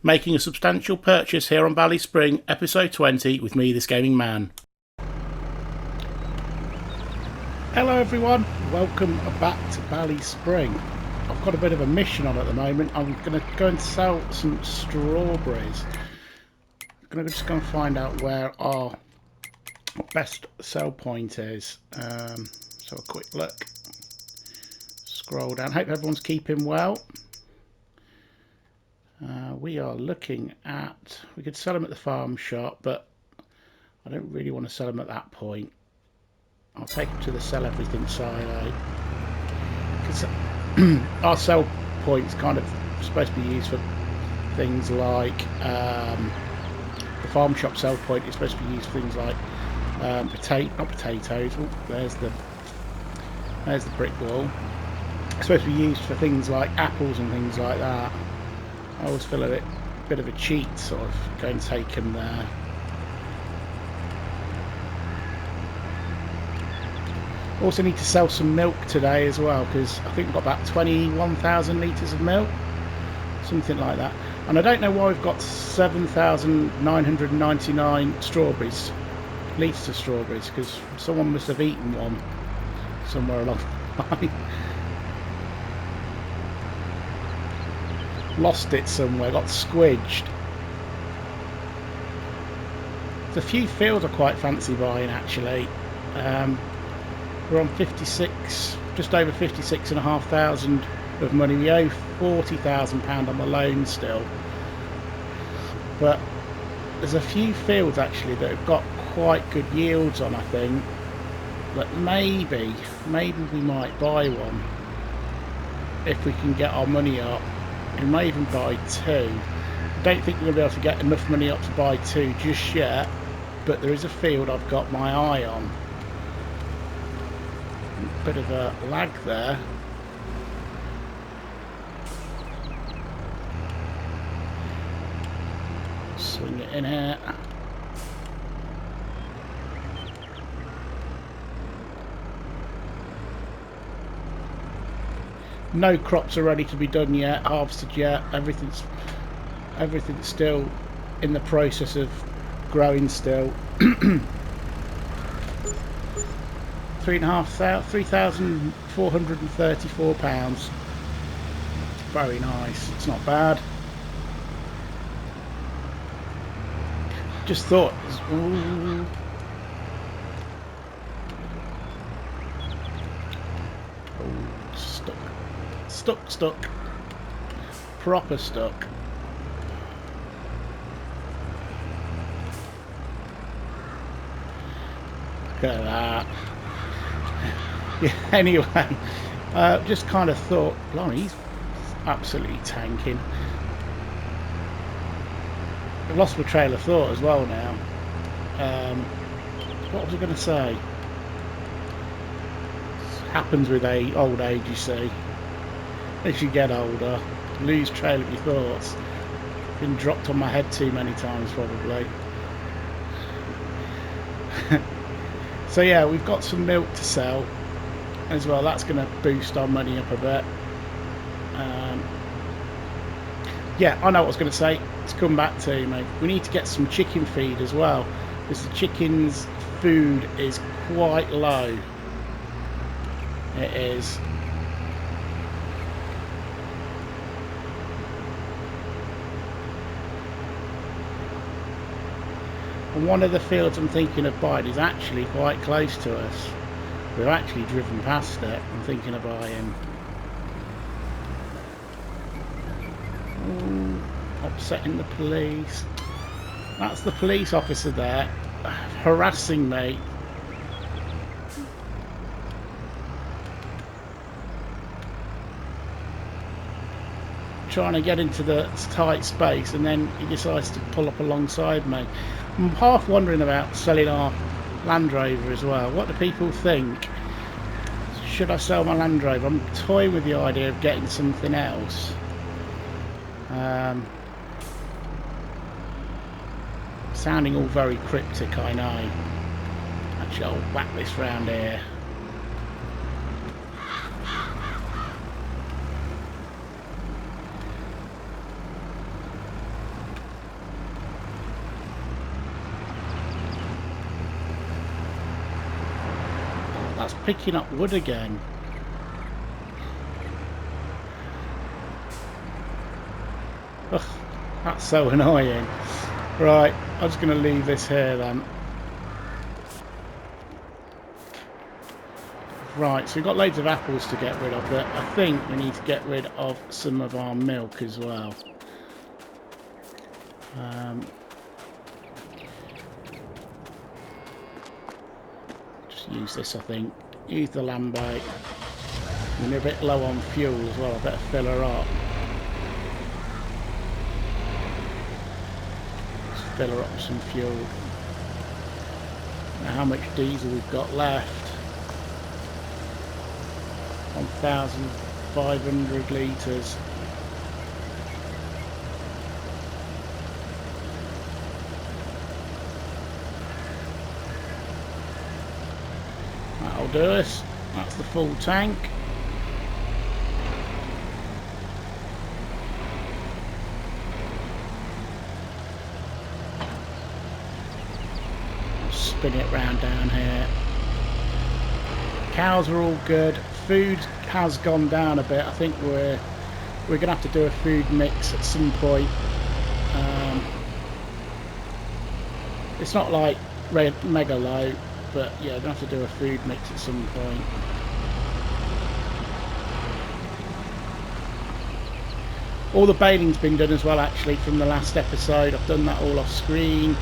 Making a substantial purchase here on Ballyspring, episode 20, with me, this gaming man. Hello everyone, welcome back to Ballyspring. I've got a bit of a mission on at the moment. I'm going to go and sell some strawberries. I'm going to just go and find out where our best sell point is. So a quick look. Scroll down. Hope everyone's keeping well. We are looking at, we could sell them at the farm shop, but I don't really want to sell them at that point. I'll take them to the sell everything silo, because our sell point's kind of supposed to be used for things like the farm shop sell point is supposed to be used for things like not potatoes. Oh, there's the brick wall. It's supposed to be used for things like apples and things like that. I always feel a bit of a cheat sort of go and take them there. Also need to sell some milk today as well, because I think we've got about 21,000 litres of milk, something like that. And I don't know why we've got 7,999 strawberries, litres of strawberries, because someone must have eaten one somewhere along the line. Lost it somewhere, got squidged. There's a few fields I quite fancy buying actually. We're on 56, just over 56,500 of money. We owe £40,000 on the loan still, but there's a few fields actually that have got quite good yields on. I think that maybe we might buy one if we can get our money up. We may even buy two. I don't think we're going to be able to get enough money up to buy two just yet, but there is a field I've got my eye on. Bit of a lag there. Swing it in here. No crops are ready to be done yet, harvested yet. Everything's still in the process of growing still. £3,434. Very nice. It's not bad. Just thought. Ooh. Stuck. Proper stuck. Look at that. Yeah, anyway, just kind of thought, blimey, he's absolutely tanking. I've lost my trail of thought as well now. What was I going to say? Happens with old age, you see. As you get older, lose trail of your thoughts. Been dropped on my head too many times probably. So yeah, we've got some milk to sell as well. That's going to boost our money up a bit. Yeah, I know what I was going to say. It's come back to me. We need to get some chicken feed as well, because the chicken's food is quite low. It is. And one of the fields I'm thinking of buying is actually quite close to us. We've actually driven past it. I'm thinking of buying. Ooh, upsetting the police. That's the police officer there, harassing me. Trying to get into the tight space, and then he decides to pull up alongside me. I'm half wondering about selling our Land Rover as well. What do people think? Should I sell my Land Rover? I'm toying with the idea of getting something else. Sounding all very cryptic, I know. Actually, I'll whack this round here. That's picking up wood again. Ugh, that's so annoying. Right, I'm just going to leave this here then. Right, so we've got loads of apples to get rid of, but I think we need to get rid of some of our milk as well. Just use this, I think. Use the lambite. And we're a bit low on fuel as well, I better fill her up. Let's fill her up with some fuel. Now how much diesel we've got left? 1,500 litres. That'll do us. That's the full tank. I'll spin it round down here. Cows are all good. Food has gone down a bit. I think we're gonna have to do a food mix at some point. It's not like mega low, but yeah, we're gonna have to do a food mix at some point. All the baling's been done as well, actually, from the last episode. I've done that all off screen.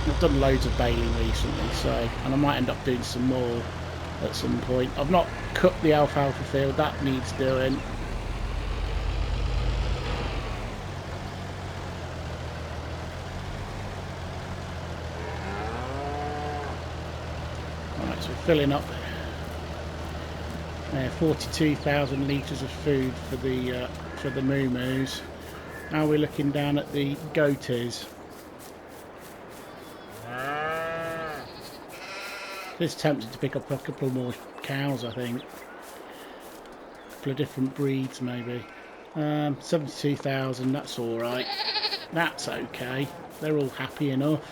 I've done loads of baling recently, so, and I might end up doing some more at some point. I've not cut the alfalfa field, that needs doing. Right, so we're filling up 42,000 litres of food for the moo-moos. Now we're looking down at the goaties. Just tempted to pick up a couple more cows, I think. A couple of different breeds, maybe. 72,000, that's alright. That's okay. They're all happy enough.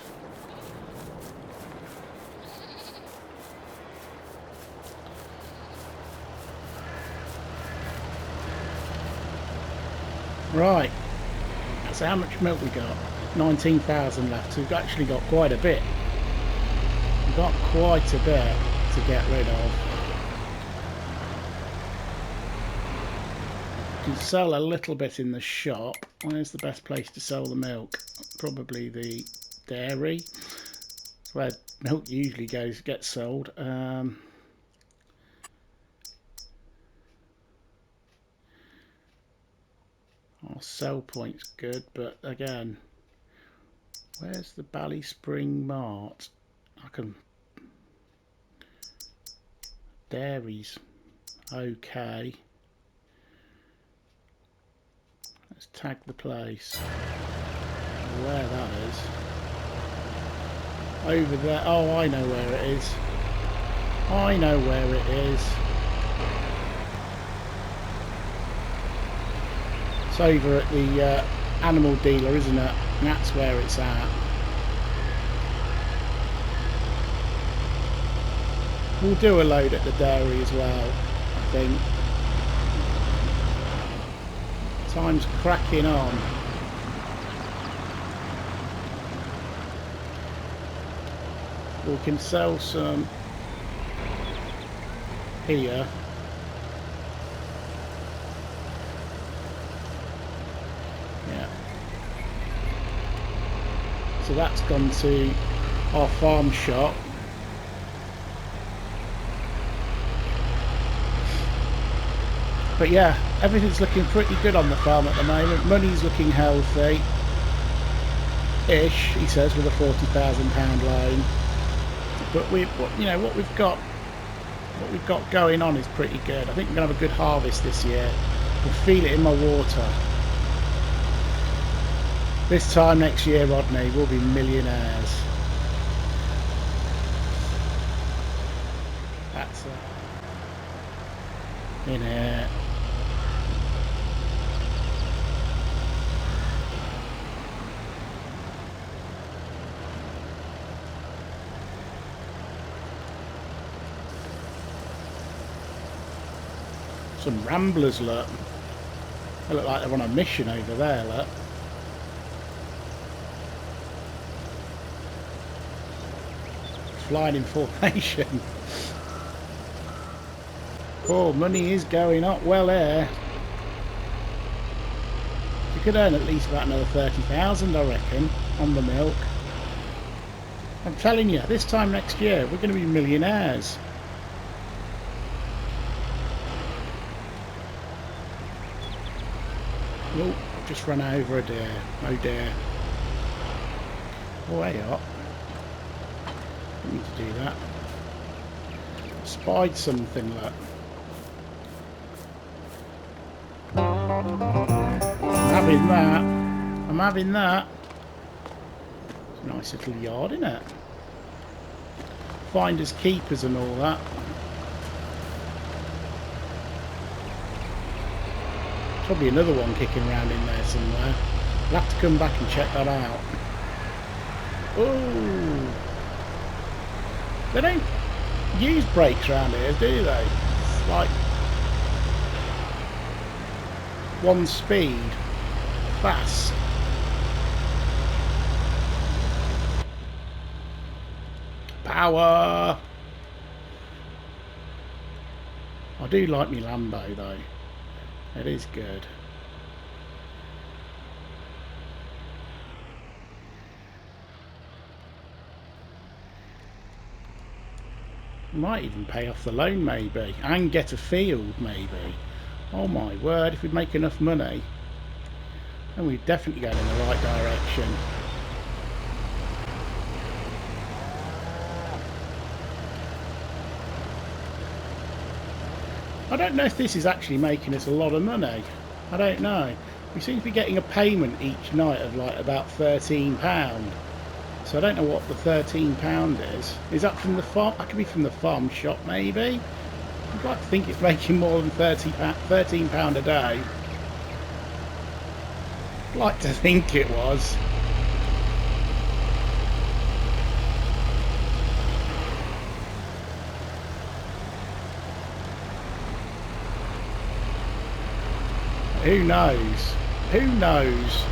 Right. So how much milk we got? 19,000 left. So we've actually got quite a bit. We've got quite a bit to get rid of. You can sell a little bit in the shop. Where's the best place to sell the milk? Probably the dairy. That's where milk usually gets sold. Our sell point's good, but again, where's the Ballyspring Mart? I can... Dairies. Okay. Let's tag the place. Where that is. Over there. Oh, I know where it is. I know where it is. It's over at the animal dealer, isn't it? And that's where it's at. We'll do a load at the dairy as well, I think. Time's cracking on. We can sell some here. Yeah. So that's gone to our farm shop. But yeah, everything's looking pretty good on the farm at the moment. Money's looking healthy-ish, he says, with a £40,000 loan. But what we've got going on is pretty good. I think we're gonna have a good harvest this year. I can feel it in my water. This time next year, Rodney, we'll be millionaires. That's in here. Some ramblers, look. They look like they're on a mission over there, look. Flying in formation. Oh, money is going up well there. You could earn at least about another 30,000, I reckon, on the milk. I'm telling you, this time next year, we're going to be millionaires. Oh, I've just run over a deer. Oh dear. Oh, hey up. Didn't need to do that. Spied something, look. I'm having that. I'm having that. It's a nice little yard, isn't it? Finders keepers and all that. Probably another one kicking around in there somewhere. We'll have to come back and check that out. Oh, they don't use brakes around here, do they? It's like one speed, fast. Power. I do like me Lambo though. It is good. Might even pay off the loan maybe, and get a field maybe. Oh my word, if we make enough money, then we're definitely going in the right direction. I don't know if this is actually making us a lot of money. I don't know. We seem to be getting a payment each night of like about £13. So I don't know what the £13 is. Is that from the farm? That could be from the farm shop maybe. I'd like to think it's making more than £13 a day. I'd like to think it was. Who knows? Who knows?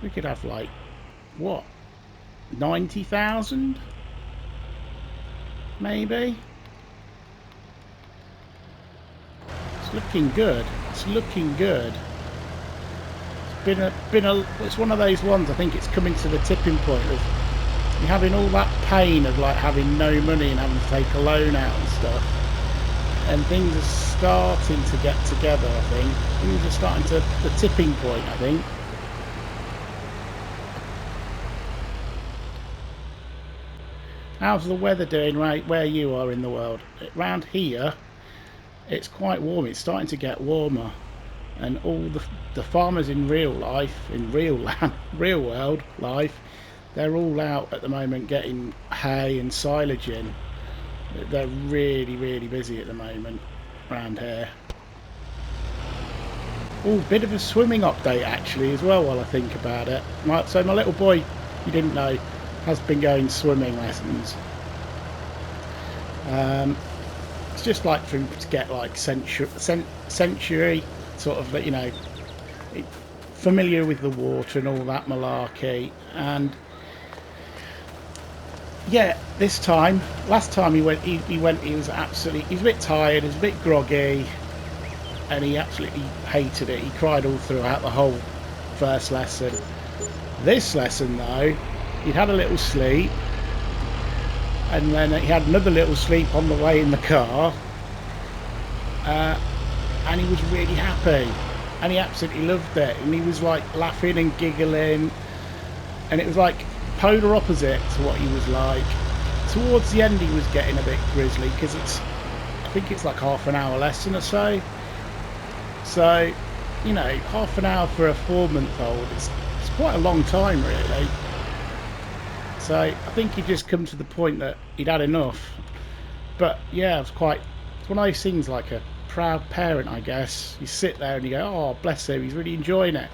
We could have like, what, 90,000? Maybe? It's looking good. It's looking good. It's one of those ones, I think it's coming to the tipping point of you having all that pain of like having no money and having to take a loan out and stuff, and things are starting to get together. I think things are starting to the tipping point, I think. How's the weather doing right where you are in the world? Around here it's quite warm. It's starting to get warmer, and all the farmers in real life, in real land, real world life, they're all out at the moment getting hay and silage in. They're really busy at the moment around here. Oh, bit of a swimming update actually as well while I think about it. So my little boy, you didn't know, has been going swimming lessons. It's just like for him to get like century sort of, you know, familiar with the water and all that malarkey. And yeah, this time, last time he went, he was a bit tired, he was a bit groggy, and he absolutely hated it. He cried all throughout the whole first lesson. This lesson though, he'd had a little sleep, and then he had another little sleep on the way in the car, and he was really happy, and he absolutely loved it, and he was like laughing and giggling, and it was like polar opposite to what he was like. Towards the end he was getting a bit grizzly, because I think it's like half an hour lesson or so, you know, half an hour for a 4-month-old, it's quite a long time really. So I think he'd just come to the point that he'd had enough. But yeah, it's one of those things, like a proud parent, I guess. You sit there and you go, oh bless him, he's really enjoying it.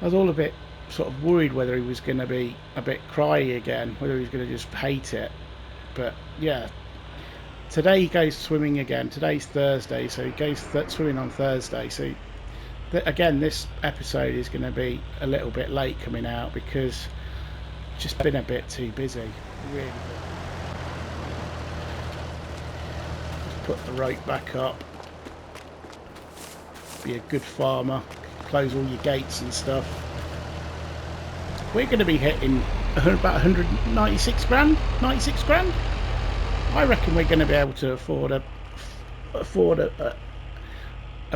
I was all a bit sort of worried whether he was going to be a bit cryy again, whether he was going to just hate it. But yeah, today he goes swimming again. Today's Thursday, so he goes swimming on Thursday. So again, this episode is going to be a little bit late coming out because it's just been a bit too busy. Really good. Just put the rope back up. Be a good farmer. Close all your gates and stuff. We're going to be hitting about 196 grand. 96 grand. I reckon we're going to be able to afford a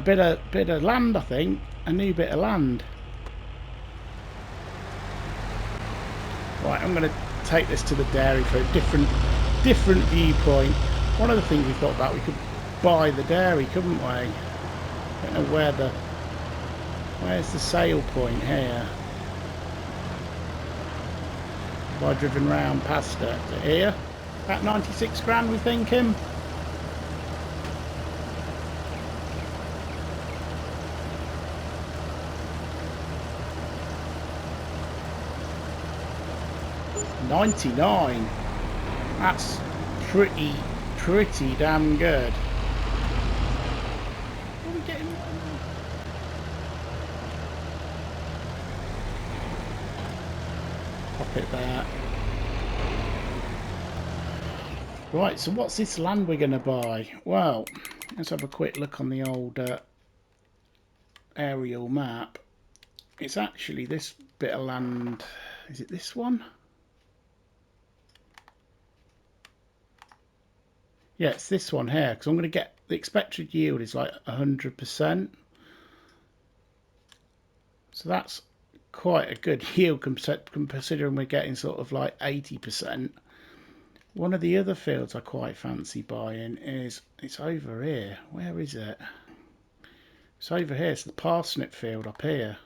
bit of land. I think a new bit of land. Right, I'm going to take this to the dairy for a different viewpoint. One of the things we thought about, we could buy the dairy, couldn't we? I don't know where's the sale point here. Have I driven round past it? Is it here? About 96 grand, we're thinking. $99. That's pretty damn good. What are we getting? Pop it there. Right, so what's this land we're going to buy? Well, let's have a quick look on the old aerial map. It's actually this bit of land. Is it this one? Yeah, it's this one here, because I'm going to get the expected yield is like 100%. So that's quite a good yield considering we're getting sort of like 80%. One of the other fields I quite fancy buying is, it's over here. Where is it? It's over here. It's the parsnip field up here.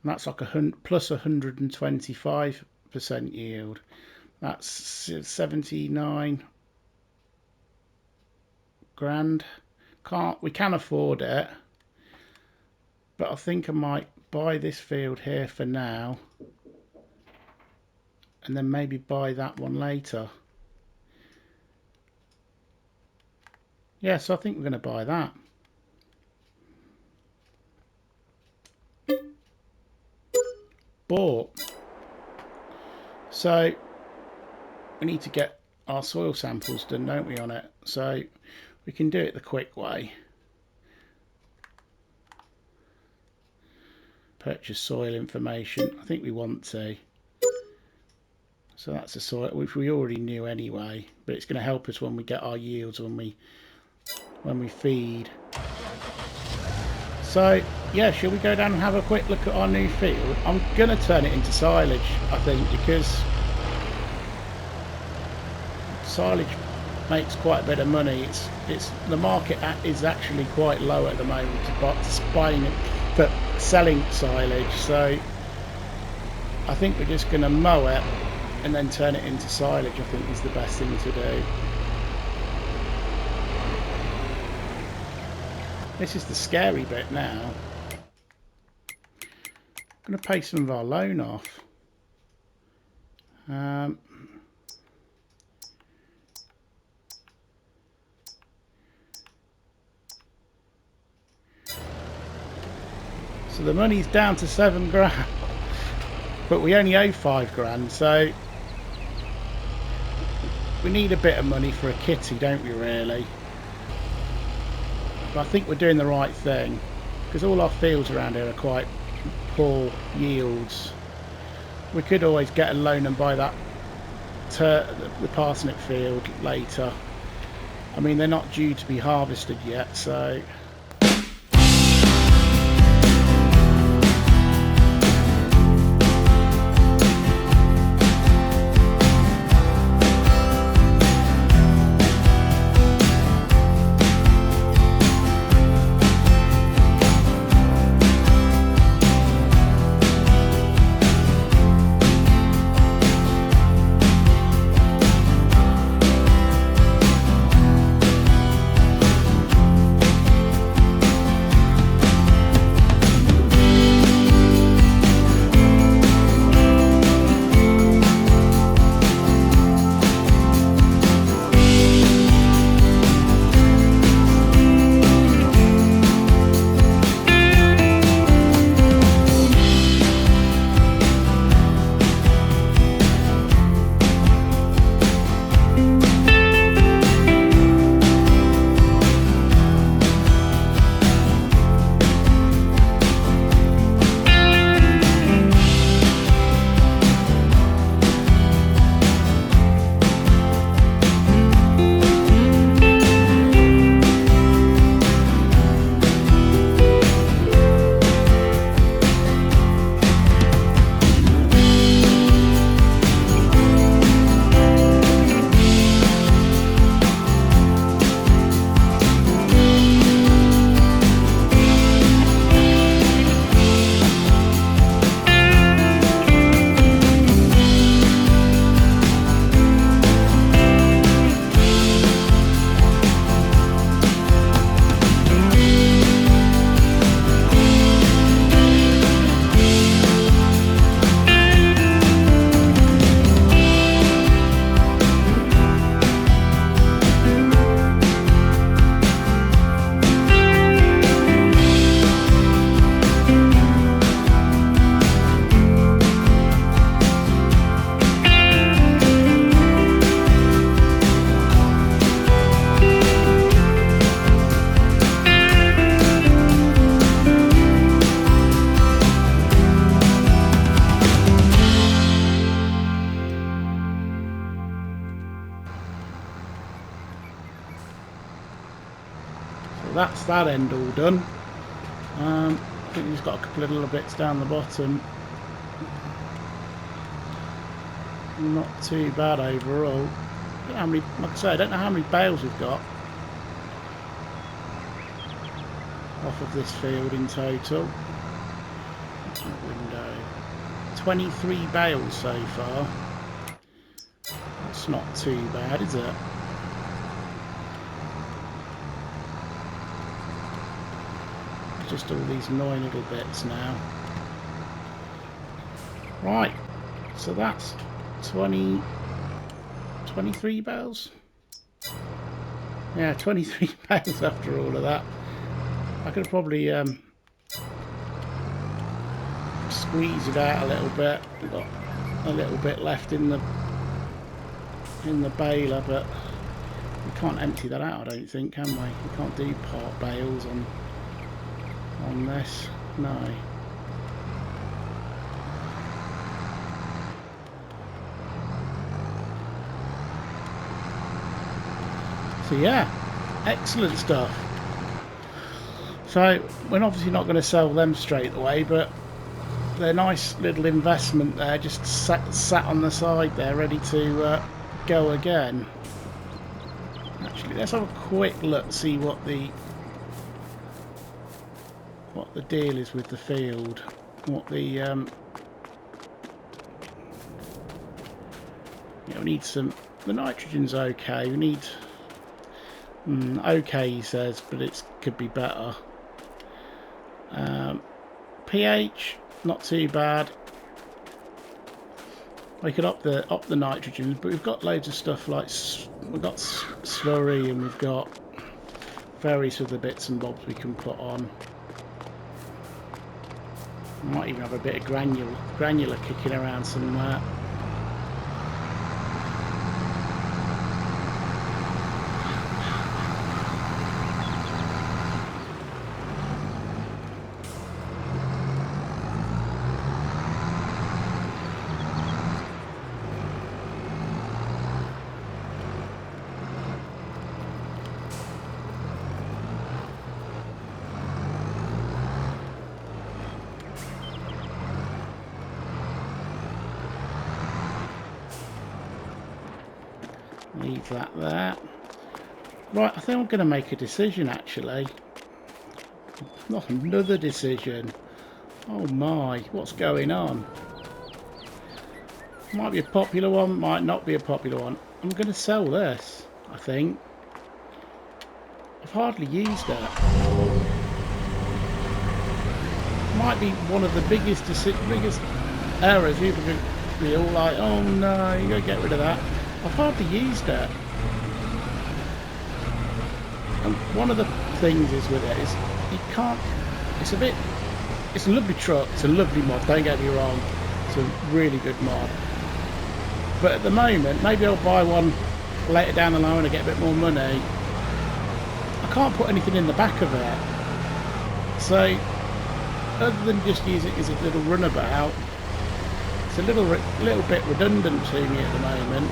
And that's like plus 125% yield. That's 79 grand. We can afford it, but I think I might buy this field here for now and then maybe buy that one later. Yeah, so I think we're going to buy that. Bought. So we need to get our soil samples done, don't we, on it? So we can do it the quick way. Purchase soil information. I think we want to. So that's a soil which we already knew anyway, but it's going to help us when we get our yields when we feed. So yeah, shall we go down and have a quick look at our new field? I'm going to turn it into silage, I think, because silage makes quite a bit of money. It's the market is actually quite low at the moment for selling silage. So I think we're just going to mow it and then turn it into silage. I think is the best thing to do. This is the scary bit now. I'm going to pay some of our loan off. So the money's down to 7 grand, but we only owe 5 grand, so we need a bit of money for a kitty, don't we, really? But I think we're doing the right thing, because all our fields around here are quite poor yields. We could always get a loan and buy that the parsnip field later. I mean, they're not due to be harvested yet, so that's that end all done. I think he's got a couple of little bits down the bottom. Not too bad overall. I don't know how many, like I say, I don't know how many bales we've got off of this field in total. Window. 23 bales so far. That's not too bad, is it? Just all these annoying little bits now. Right, so that's 23 bales. Yeah, 23 bales after all of that. I could probably squeeze it out a little bit. We've got a little bit left in the baler, but we can't empty that out, I don't think, can we? We can't do part bales on this, no. So yeah, excellent stuff. So we're obviously not going to sell them straight away, but they're a nice little investment there, just sat on the side there, ready to go again. Actually, let's have a quick look, see what the deal is with the field. What the yeah, we need some. The nitrogen's okay. We need okay, he says, but it could be better. pH not too bad. We could up the nitrogen, but we've got loads of stuff like we've got slurry and we've got various other bits and bobs we can put on. Might even have a bit of granular kicking around somewhere. Leave that there. Right, I think I'm going to make a decision actually. Not another decision. Oh my, what's going on? Might be a popular one, might not be a popular one. I'm going to sell this, I think. I've hardly used it. Might be one of the biggest errors. People could be all like, oh no, you got to get rid of that. I've hardly used it. And one of the things is with it is you can't, it's a lovely truck, it's a lovely mod, don't get me wrong, it's a really good mod. But at the moment, maybe I'll buy one later down the line and get a bit more money. I can't put anything in the back of it. So, other than just use it as a little runabout, it's a little bit redundant to me at the moment.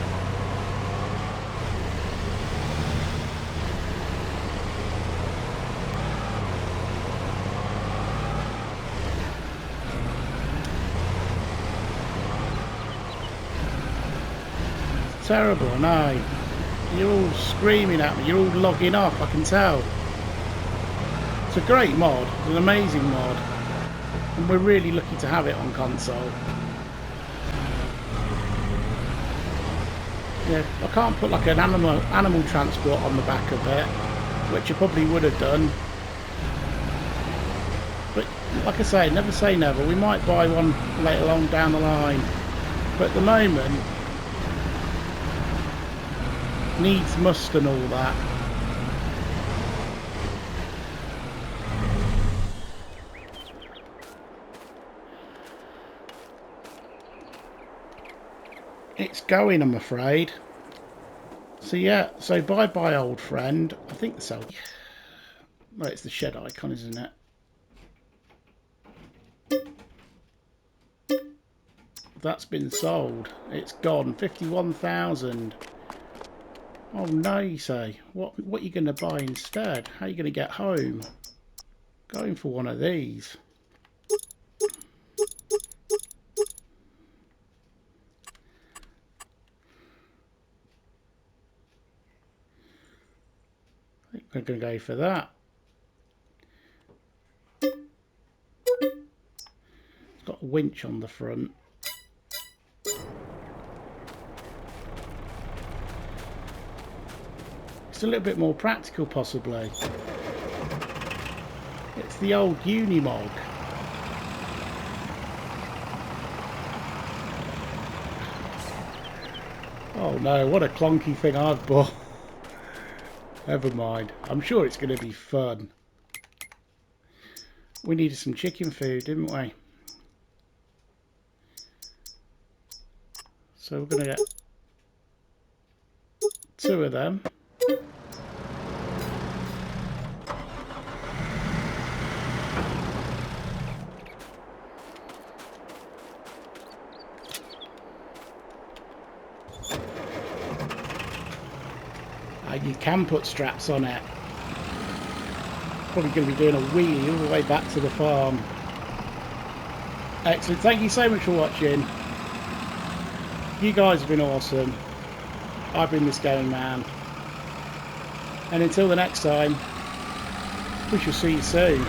Terrible, I know. You're all screaming at me, you're all logging off, I can tell. It's a great mod, it's an amazing mod, and we're really lucky to have it on console. Yeah, I can't put like an animal transport on the back of it, which I probably would have done. But like I say never. We might buy one later on down the line, but at the moment, needs must and all that. It's going, I'm afraid. So yeah, so bye old friend. I think the cell. Well, it's the shed icon, isn't it? That's been sold. It's gone. 51,000. Oh no, you say. What are you going to buy instead? How are you going to get home? Going for one of these. I think we're going to go for that. It's got a winch on the front. It's a little bit more practical, possibly. It's the old Unimog. Oh no, what a clunky thing I've bought. Never mind. I'm sure it's going to be fun. We needed some chicken food, didn't we? So we're going to get 2 of them. You can put straps on it. Probably going to be doing a wheelie all the way back to the farm. Excellent. Thank you so much for watching. You guys have been awesome. I've been this gaming man. And until the next time, we shall see you soon.